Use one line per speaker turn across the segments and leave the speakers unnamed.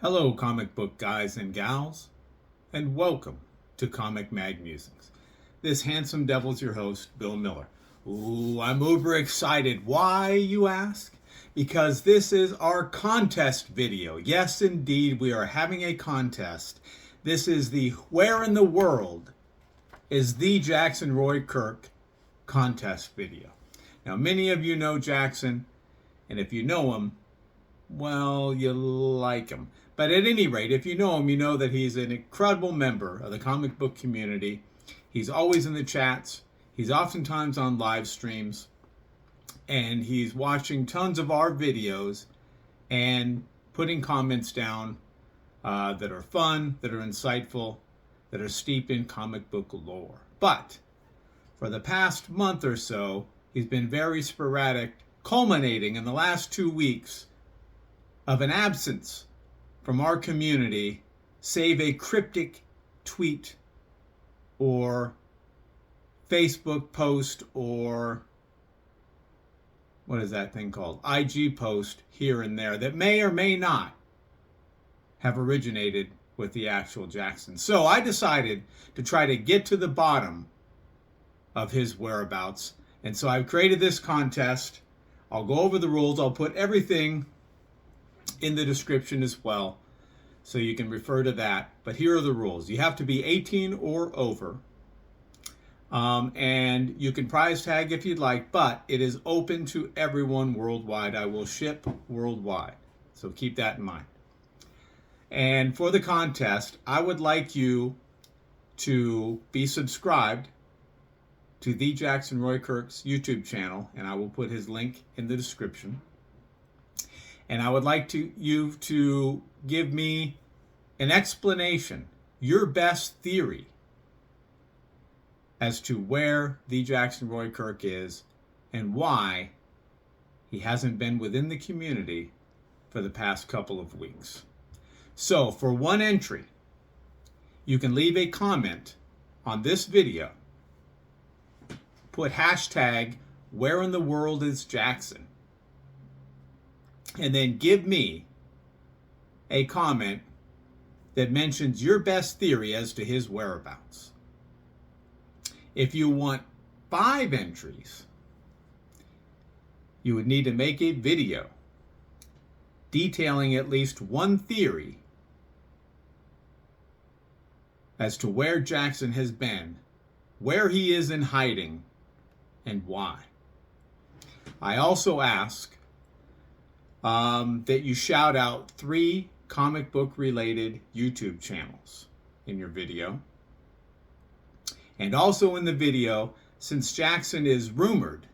Hello, comic book guys and gals, and welcome to Comic Mag Musings. This handsome devil's your host, Bill Miller. Ooh, I'm uber excited. Why, you ask? Because this is our contest video. Yes, indeed, we are having a contest. This is the Where in the World is TheJacksonRoykirk contest video. Now, many of you know Jackson, and if you know him, well, you like him. But at any rate, if you know him, you know that he's an incredible member of the comic book community. He's always in the chats. He's oftentimes on live streams. And he's watching tons of our videos and putting comments down that are fun, that are insightful, that are steeped in comic book lore. But for the past month or so, he's been very sporadic, culminating in the last 2 weeks of an absence from our community, save a cryptic tweet or Facebook post or what is that thing called? IG post here and there that may or may not have originated with the actual Jackson. So I decided to try to get to the bottom of his whereabouts. And so I've created this contest. I'll go over the rules. I'll put everything in the description as well, so you can refer to that. But here are the rules. You have to be 18 or over, and you can prize tag if you'd like, but it is open to everyone worldwide. I will ship worldwide, so keep that in mind. And for the contest, I would like you to be subscribed to The Jackson Roykirk's YouTube channel, and I will put his link in the description. And I would like you to give me an explanation, your best theory as to where The TheJacksonRoykirk is and why he hasn't been within the community for the past couple of weeks. So for one entry, you can leave a comment on this video. Put hashtag Where in the World is Jackson? And then give me a comment that mentions your best theory as to his whereabouts. If you want 5 entries, you would need to make a video detailing at least one theory as to where Jackson has been, where he is in hiding, and why. I also ask that you shout out 3 comic book related YouTube channels in your video. And also in the video, since Jackson is rumored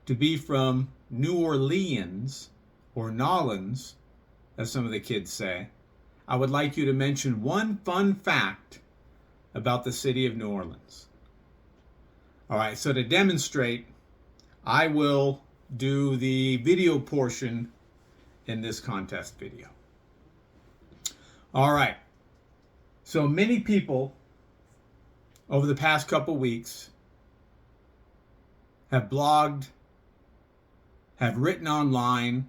to be from New Orleans, or Nolans, as some of the kids say, I would like you to mention one fun fact about the city of New Orleans. All right, so to demonstrate, I will do the video portion in this contest video. All right. So many people over the past couple weeks have blogged, have written online,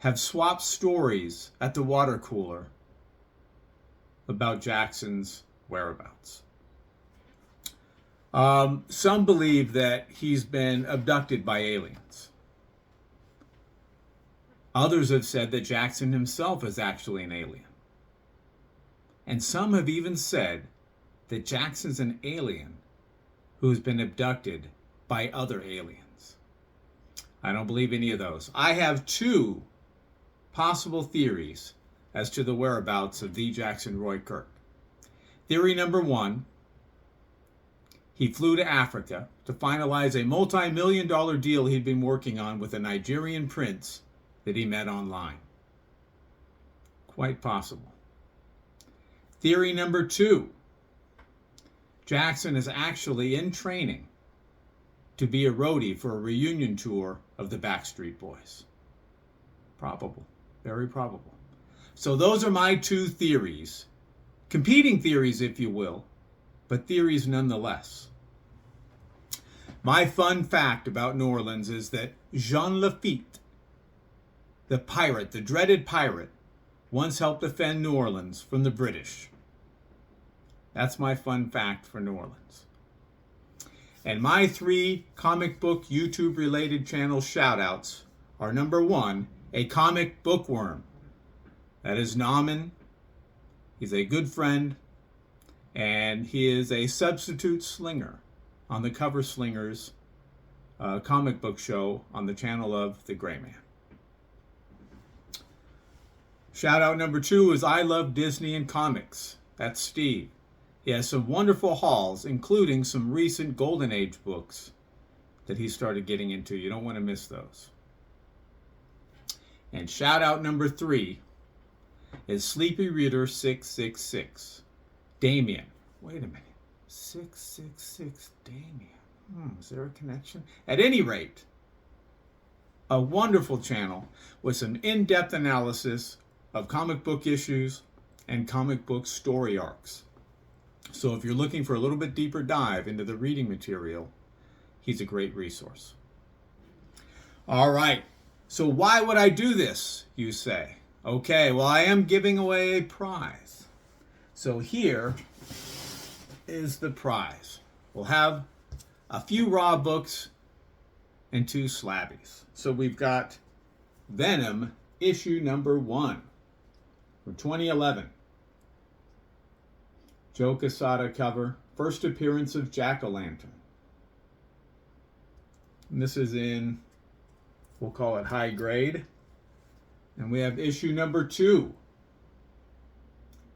have swapped stories at the water cooler about Jackson's whereabouts. Some believe that he's been abducted by aliens. Others have said that Jackson himself is actually an alien. And some have even said that Jackson's an alien who's been abducted by other aliens. I don't believe any of those. I have 2 possible theories as to the whereabouts of The TheJacksonRoykirk. Theory number 1, he flew to Africa to finalize a multi-million-dollar deal he'd been working on with a Nigerian prince that he met online. Quite possible. Theory number 2, Jackson is actually in training to be a roadie for a reunion tour of the Backstreet Boys. Probable. Very probable. So those are my 2 theories. Competing theories, if you will, but theories nonetheless. My fun fact about New Orleans is that Jean Lafitte, the pirate, the dreaded pirate, once helped defend New Orleans from the British. That's my fun fact for New Orleans. And my 3 comic book YouTube related channel shout outs are: number 1, a Comic Bookworm. That is Nauman. He's a good friend, and he is a substitute slinger on the Cover Slingers comic book show on the channel of The Gray Man. Shout out number 2 is I Love Disney and Comics. That's Steve. He has some wonderful hauls, including some recent Golden Age books that he started getting into. You don't want to miss those. And shout out number 3 is Sleepy Reader 666. Damien. Wait a minute. 666 Damien. Is there a connection? At any rate, a wonderful channel with some in-depth analysis of comic book issues and comic book story arcs. So if you're looking for a little bit deeper dive into the reading material, he's a great resource. All right. So why would I do this, you say? Okay, well, I am giving away a prize. So here is the prize. We'll have a few raw books and 2 slabbies. So we've got Venom issue number 1 from 2011. Joe Quesada cover, first appearance of Jack-O-Lantern. And this is in, we'll call it high grade. And we have issue number 2.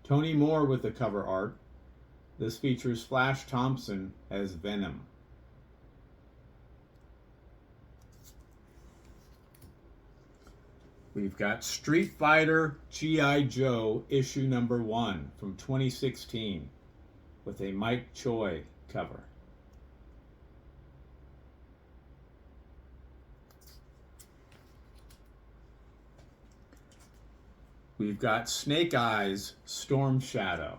Tony Moore with the cover art. This features Flash Thompson as Venom. We've got Street Fighter G.I. Joe issue number 1 from 2016 with a Mike Choi cover. We've got Snake Eyes Storm Shadow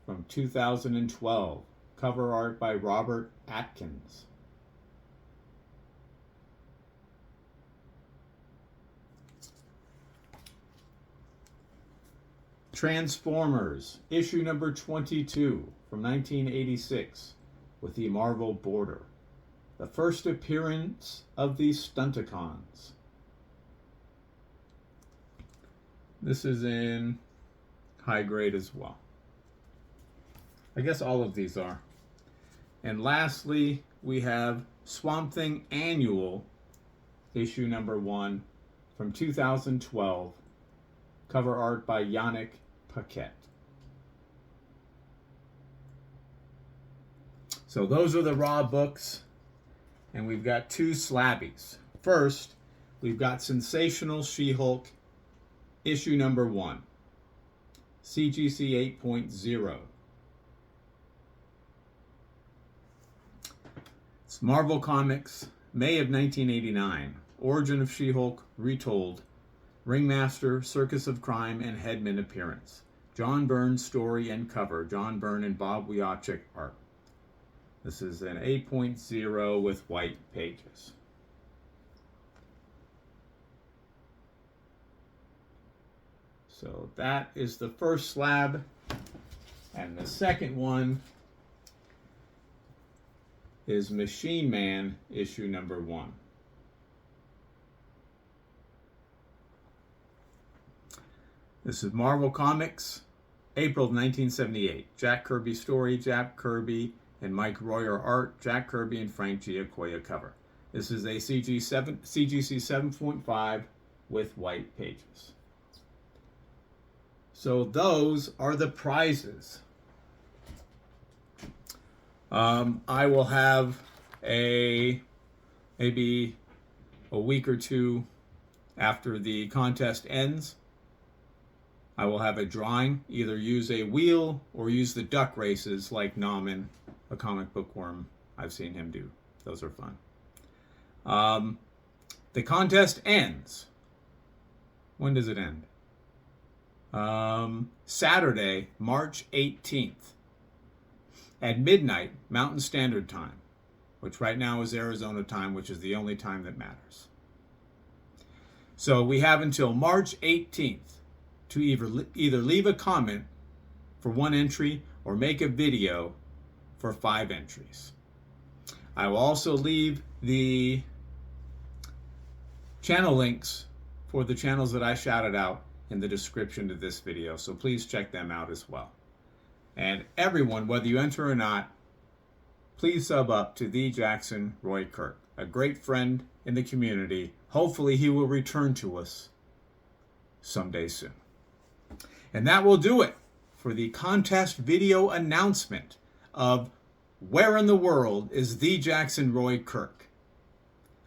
from 2012, cover art by Robert Atkins. Transformers, issue number 22 from 1986 with the Marvel border. The first appearance of the Stunticons. This is in high grade as well. I guess all of these are. And lastly, we have Swamp Thing Annual, issue number 1 from 2012, cover art by Yannick Paquette. So those are the raw books, and we've got 2 slabbies. First, we've got Sensational She-Hulk, issue number 1, CGC 8.0. It's Marvel Comics, May of 1989. Origin of She-Hulk retold. Ringmaster, Circus of Crime, and Headman appearance. John Byrne story and cover. John Byrne and Bob Wiacek art. This is an 8.0 with white pages. So that is the first slab. And the second one is Machine Man, issue number 1. This is Marvel Comics, April of 1978. Jack Kirby story, Jack Kirby and Mike Royer art, Jack Kirby and Frank Giacoya cover. This is a CGC 7.5 with white pages. So those are the prizes. I will have maybe a week or 2 after the contest ends. I will have a drawing, either use a wheel or use the duck races like Nauman, a comic bookworm. I've seen him do. Those are fun. The contest ends. When does it end? Saturday, March 18th at midnight, Mountain Standard Time. which right now is Arizona time, which is the only time that matters. So we have until March 18th to either leave a comment for 1 entry or make a video for 5 entries. I will also leave the channel links for the channels that I shouted out in the description to this video, so please check them out as well. And everyone, whether you enter or not, please sub up to TheJacksonRoykirk, a great friend in the community. Hopefully he will return to us someday soon. And that will do it for the contest video announcement of Where in the World is TheJacksonRoykirk?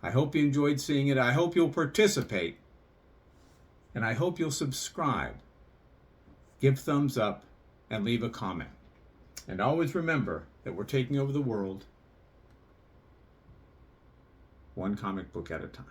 I hope you enjoyed seeing it. I hope you'll participate. And I hope you'll subscribe, give thumbs up, and leave a comment. And always remember that we're taking over the world one comic book at a time.